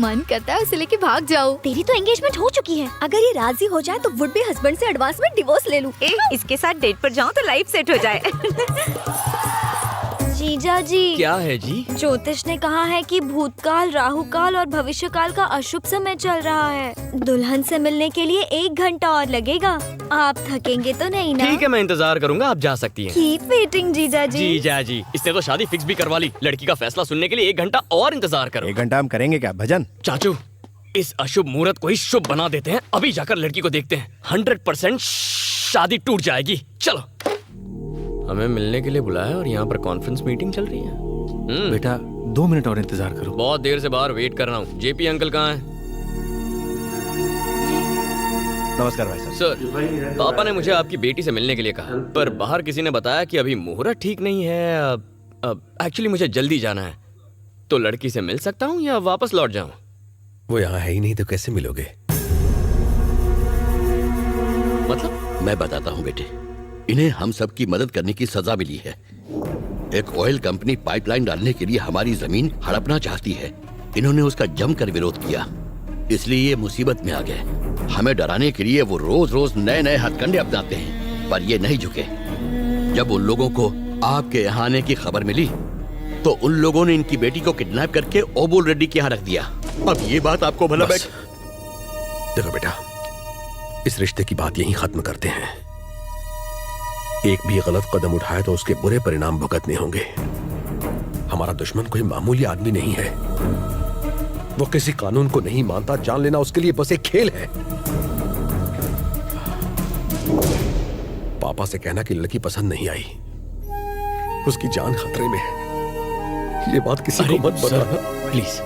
मन करता है उसे लेके भाग जाओ। तेरी तो एंगेजमेंट हो चुकी है। अगर ये राजी हो जाए तो वुड बी हस्बैंड से एडवांस में डिवोर्स ले लूं। इसके साथ डेट पर जाऊं तो लाइफ सेट हो जाए। जीजा जी, क्या है जी? ज्योतिष ने कहा है कि भूतकाल, राहुकाल और भविष्यकाल का अशुभ समय चल रहा है। दुल्हन से मिलने के लिए 1 घंटा और लगेगा। आप थकेंगे तो नहीं ना? ठीक है, मैं इंतजार करूंगा, आप जा सकती हैं। कीप वेटिंग जीजा जी। जीजा जी, इसने तो शादी फिक्स भी करवा ली। लड़की का फैसला सुनने के लिए 1 घंटा और इंतजार करो। 1 घंटा हम करेंगे क्या भजन? चाचू, इस अशुभ मुहूर्त को ही शुभ बना देते हैं। अभी जाकर लड़की को देखते हैं। 100% शादी टूट जाएगी। चलो। हमें मिलने के लिए बुलाया और यहाँ पर कॉन्फ्रेंस मीटिंग चल रही है। बेटा 2 मिनट और इंतजार करो। बहुत देर से बाहर वेट कर रहा हूँ। जेपी अंकल कहाँ हैं? नमस्कार भाई साहब। सर, पापा ने मुझे आपकी बेटी से मिलने के लिए कहा, पर बाहर किसी ने बताया कि अभी मुहूर्त ठीक नहीं है। अब एक्चुअली मुझे जल्दी जाना है, तो लड़की से मिल सकता हूँ या वापस लौट जाऊँ? वो यहाँ है ही नहीं तो कैसे मिलोगे? मतलब? मैं बताता हूँ बेटे, इन्हें हम सब की मदद करने की सजा मिली है। एक ऑयल कंपनी पाइपलाइन डालने के लिए हमारी जमीन हड़पना चाहती है। इन्होंने उसका जमकर विरोध किया, इसलिए ये मुसीबत में आ गए। हमें डराने के लिए वो रोज रोज नए नए हथकंडे अपनाते हैं, पर ये नहीं झुके। जब उन लोगों को आपके यहाँ आने की खबर मिली तो उन लोगों ने इनकी बेटी को किडनैप करके ओबुल रेड्डी के यहाँ रख दिया। अब ये बात आपको भला देखो बेटा, इस रिश्ते की बात यहीं खत्म करते हैं। एक भी गलत कदम उठाए तो उसके बुरे परिणाम भुगतने होंगे। हमारा दुश्मन कोई मामूली आदमी नहीं है। वो किसी कानून को नहीं मानता। जान लेना उसके लिए बस एक खेल है। पापा से कहना कि लड़की पसंद नहीं आई, उसकी जान खतरे में है। ये बात किसी को मत बताना प्लीज।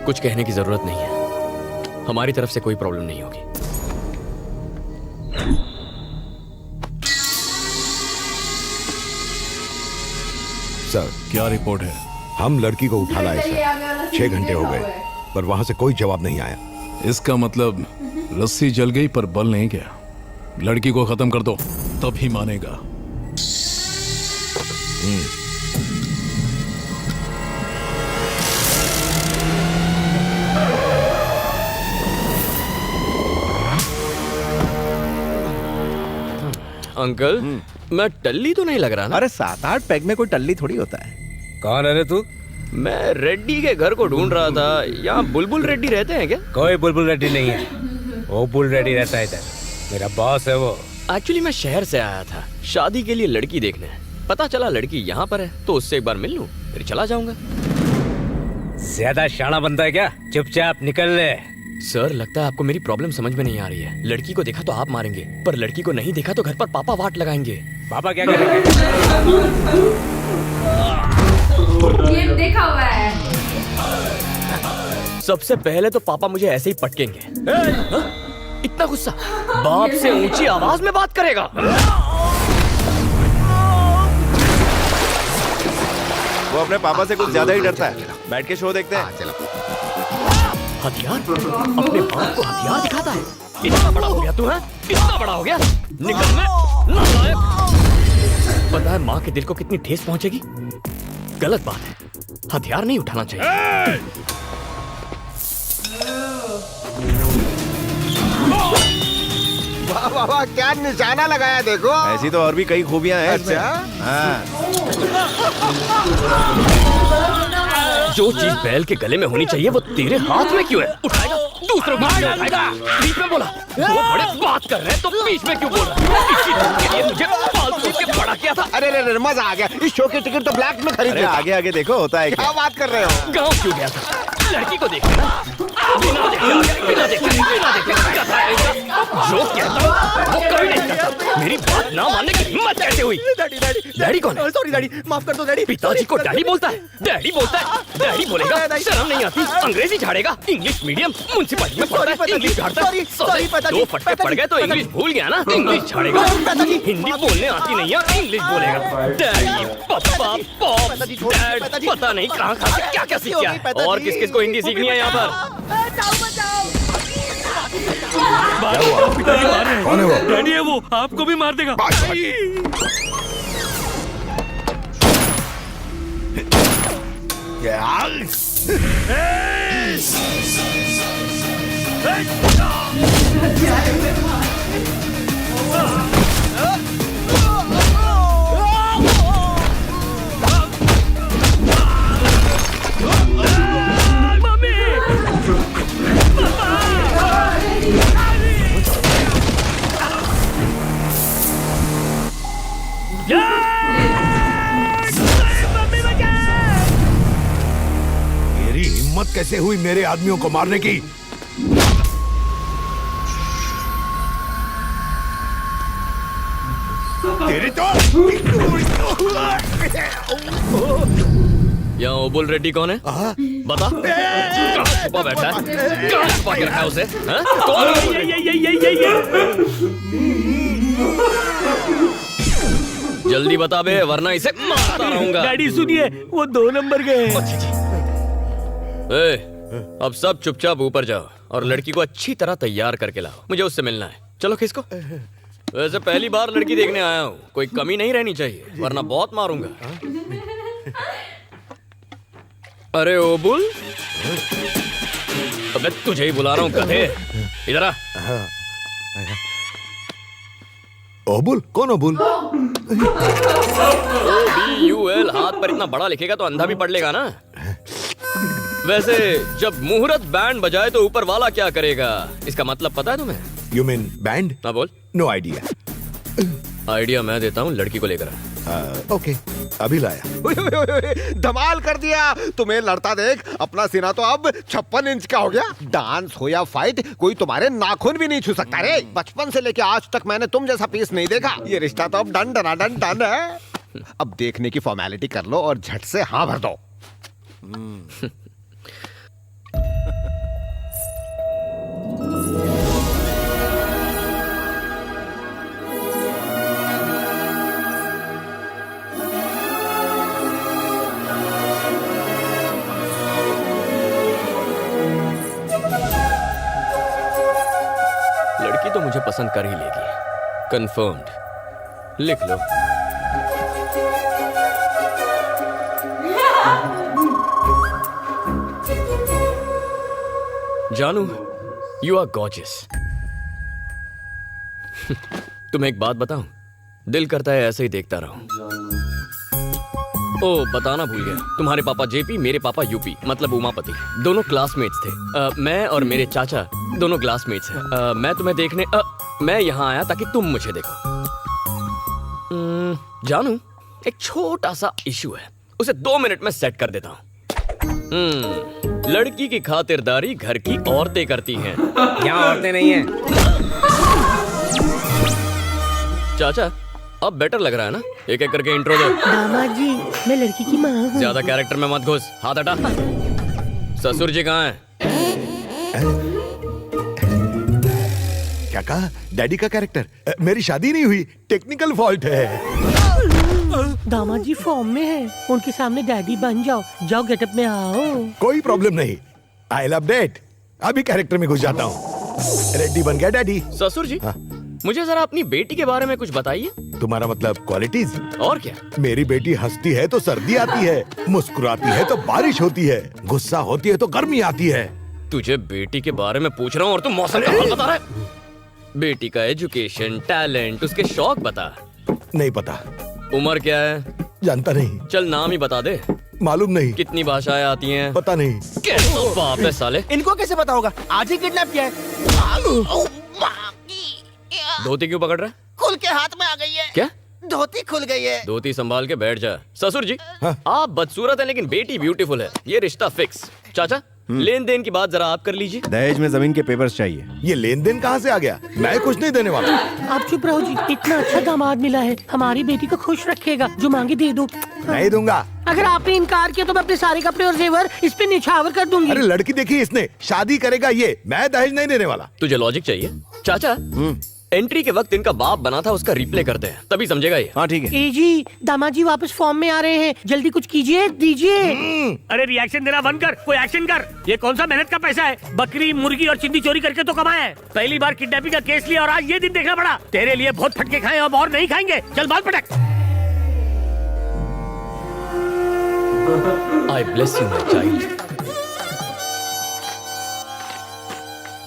कुछ कहने की जरूरत नहीं है। हमारी तरफ से कोई प्रॉब्लम नहीं होगी। सर, क्या रिपोर्ट है? हम लड़की को उठा लाए सर। 6 घंटे हो गए पर वहां से कोई जवाब नहीं आया। इसका मतलब रस्सी जल गई पर बल नहीं गया। लड़की को खत्म कर दो, तब ही मानेगा। अंकल, मैं टल्ली तो नहीं लग रहा ना? अरे 7-8 पैग में कोई टल्ली थोड़ी होता है। कौन है रे तू? मैं रेड्डी के घर को ढूंढ रहा था। यहाँ बुलबुल रेड्डी रहते हैं क्या? कोई बुलबुल रेड्डी नहीं है, वो बुल रेड्डी रहता है इधर। मेरा बॉस है वो। एक्चुअली मैं शहर से आया था शादी के लिए लड़की देखने। पता चला लड़की यहाँ पर है, तो उससे एक बार मिल लूं, फिर चला जाऊंगा। ज्यादा शाना बनता है क्या? चुपचाप निकल ले। सर, लगता है आपको मेरी प्रॉब्लम समझ में नहीं आ रही है। लड़की को देखा तो आप मारेंगे, पर लड़की को नहीं देखा तो घर पर पापा वाट लगाएंगे। पापा क्या करेंगे? ये देखा हुआ है। सबसे पहले तो पापा मुझे ऐसे ही पटकेंगे। हाँ? इतना गुस्सा? बाप से ऊंची आवाज में बात करेगा। वो अपने पापा से कुछ ज्यादा ही डरता है। बैठ के शो देखते हैं। चलो। हथियार? अपने बाप को हथियार दिखाता है? इतना बड़ा हो गया तू है? इतना बड़ा हो गया? निकल में नालायक। पता है माँ के दिल को कितनी ठेस पहुंचेगी? गलत बात है, हथियार नहीं उठाना चाहिए। वाह वाह वाह, क्या निशाना लगाया देखो। ऐसी तो और भी कई खूबियां हैं। अच्छा? हाँ। जो चीज बैल के गले में होनी चाहिए वो तेरे हाथ में क्यों है? उठाएगा, दूसरों को क्यों उठाएगा? बीच में बोला। वो बड़े बात कर रहे हैं तो बीच में क्यों बोल रहा है? इसी बात के लिए मुझे फालतू के बड़ा किया था। अरे अरे मजा आ गया। इस शो की टिकट तो ब्लैक में खरीद। आगे आगे देखो होता है क्या बात कर रहे हो? गाँव क्यों गया था? लड़की को देखना ना, बिना देखे जो कहता हूँ वो कभी नहीं करता। मेरी बात ना मानने की हिम्मत कैसे हुई? डैडी कौन है? सॉरी डैडी, माफ कर दो डैडी। पिताजी को डैडी बोलता है? डैडी बोलता है? डैडी बोलेगा? शर्म नहीं आती? अंग्रेजी झाड़ेगा? इंग्लिश मीडियम म्युनिसिपैलिटी में पढ़ता है, इंग्लिश झाड़ता है। दो फटके पड़ गए तो इंग्लिश भूल गया ना? इंग्लिश झाड़ेगा। हिंदी बोलने आती नहीं है, इंग्लिश बोलेगा। डैडी, पापा, पॉप, डैड, पता नहीं कहाँ कहाँ से क्या क्या सीख गया है। और किस किस को हिंदी सीखनी है यहाँ पर? पिताजी मार रहे हैं। कौन है वो? डैडी है वो, आपको भी मार देगा। यार मेरी हिम्मत कैसे हुई मेरे आदमियों को मारने की? तेरी तो यहाँ ओबुल रेड्डी कौन है? बता। कहाँ छुपा बैठा है? कहाँ छुपा के रखा है उसे? हाँ? कौन है ओबुल रेड्डी? जल्दी बता बे, वरना इसे मारता रहूंगा। डैडी सुनिए, वो 2 नंबर गए। अब सब चुपचाप ऊपर जाओ और लड़की को अच्छी तरह तैयार करके लाओ। मुझे उससे मिलना है। चलो किसको? वैसे पहली बार लड़की देखने आया हूँ, कोई कमी नहीं रहनी चाहिए, वरना बहुत मारूंगा। अरे ओबुल, अबे तुझे ही बुला रहा हूँ गधे, इधर आ। ओबुल? कौन ओबुल? OBUL हाथ पर इतना बड़ा लिखेगा तो अंधा भी पढ़ लेगा ना। वैसे जब मुहूर्त बैंड बजाए तो ऊपर वाला क्या करेगा, इसका मतलब पता है तुम्हें? You mean band? ना बोल। No idea. आइडिया मैं देता हूँ, लड़की को लेकर आ। ओके, अभी लाया। धमाल कर दिया। तुम्हें लड़ता देख अपना सीना तो अब 56 इंच का हो गया। डांस हो या फाइट, कोई तुम्हारे नाखून भी नहीं छू सकता रे। बचपन से लेके आज तक मैंने तुम जैसा पीस नहीं देखा। ये रिश्ता तो अब डन डना डन डन है। अब देखने की फॉर्मेलिटी कर लो और झट से हाँ भर दो। लड़की तो मुझे पसंद कर ही लेगी, कंफर्म्ड। लिख लो। जानू, यू आर गॉर्जियस। तुम्हें एक बात बताऊं, दिल करता है ऐसे ही देखता रहूं। ओ, बताना भूल गया, तुम्हारे पापा जेपी, मेरे पापा यूपी, मतलब उमापति, दोनों क्लासमेट्स थे। मैं और मेरे चाचा दोनों क्लासमेट्स हैं। मैं तुम्हें देखने मैं यहाँ आया ताकि तुम मुझे देखो। जानू, एक छोटा सा इशू है, उसे 2 मिनट में सेट कर देता हूँ। लड़की की खातिरदारी घर की औरतें करती हैं। यहाँ औरतें नहीं हैं। चाचा, अब बेटर लग रहा है ना? एक एक करके इंट्रो दो। दामाद जी, मैं लड़की की माँ हूँ। ज्यादा कैरेक्टर में मत घुस, हाथ हटा। ससुर जी कहाँ हैं? क्या कहा? डैडी का कैरेक्टर? मेरी शादी नहीं हुई, टेक्निकल फॉल्ट है। दामाद जी फॉर्म में है, उनके सामने डैडी बन जाओ। जाओ गेटअप में आओ। कोई प्रॉब्लम नहीं, आई लव डेट। अभी कैरेक्टर में घुस जाता हूँ। रेडी बन गया डैडी। ससुर जी, हाँ? मुझे जरा अपनी बेटी के बारे में कुछ बताइए। तुम्हारा मतलब क्वालिटीज? और क्या? मेरी बेटी हंसती है तो सर्दी आती है, मुस्कुराती है तो बारिश होती है, गुस्सा होती है तो गर्मी आती है। तुझे बेटी के बारे में पूछ रहा हूँ और तुम मौसम का हाल बता रहा है। बेटी का एजुकेशन, टैलेंट, उसके शौक बता। नहीं पता। उम्र क्या है? जानता नहीं। चल नाम ही बता दे। मालूम नहीं। कितनी भाषाएं आती हैं? पता नहीं। कैसा बाप है साले। इनको कैसे पता होगा? आज ही किडनैप किया है। धोती क्यों पकड़ रहा है? खुल के हाथ में आ गई है। क्या? धोती खुल गई है। धोती संभाल के बैठ जा। ससुर जी, हाँ? आप बदसूरत हैं लेकिन बेटी ब्यूटीफुल है, ये रिश्ता फिक्स। चाचा, लेन देन की बात जरा आप कर लीजिए। दहेज में जमीन के पेपर्स चाहिए। ये लेन देन कहाँ से आ गया? मैं कुछ नहीं देने वाला। आप चुप रहो जी, इतना अच्छा दामाद मिला है, हमारी बेटी को खुश रखेगा। जो मांगे दे दो। नहीं दूंगा। अगर आपने इनकार किया तो मैं अपने सारे कपड़े और जेवर इस पे निछावर कर दूंगी। अरे लड़की देखी इसने, शादी करेगा ये, मैं दहेज नहीं देने वाला। तुझे लॉजिक चाहिए? चाचा, एंट्री के वक्त इनका बाप बना था, उसका रिप्ले करते हैं, तभी समझेगा ये। हाँ ठीक है। ए जी, दामाद जी वापस फॉर्म में आ रहे हैं, जल्दी कुछ कीजिए, दीजिए। अरे रिएक्शन देना बंद कर, कोई एक्शन कर। ये कौन सा मेहनत का पैसा है? बकरी, मुर्गी और चिंदी चोरी करके तो कमाया है। पहली बार किडनैपिंग का केस लिया और आज ये दिन देखना पड़ा। तेरे लिए बहुत फटके खाए, अब और नहीं खाएंगे। चल बाल पटक। I bless you, my child.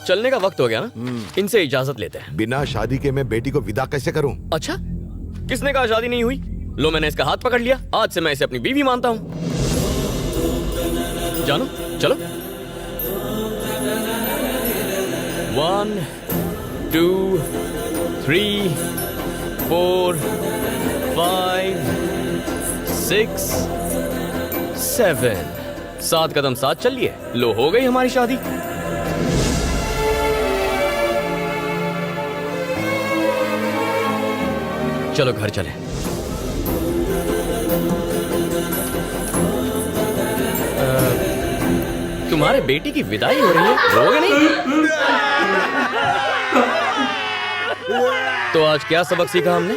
चलने का वक्त हो गया ना, इनसे इजाजत लेते हैं। बिना शादी के मैं बेटी को विदा कैसे करूं? अच्छा, किसने कहा शादी नहीं हुई? लो, मैंने इसका हाथ पकड़ लिया, आज से मैं इसे अपनी बीवी मानता हूँ। जानो, चलो। 1 2 3 4 5 6 7 7 कदम साथ चलिए। लो, हो गई हमारी शादी। चलो घर चले। तुम्हारे बेटी की विदाई हो रही है, रोगे नहीं? तो आज क्या सबक सीखा हमने?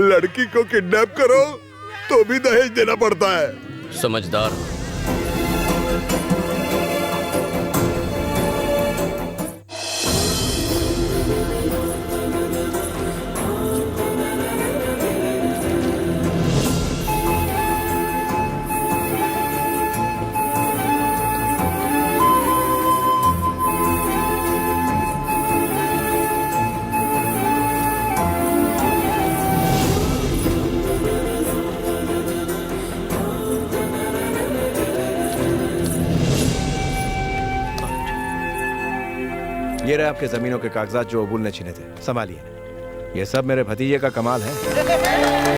लड़की को किडनैप करो तो भी दहेज देना पड़ता है। समझदार। ये रहे आपके जमीनों के कागजात जो अबुल ने छीने थे, संभालिए। ये सब मेरे भतीजे का कमाल है।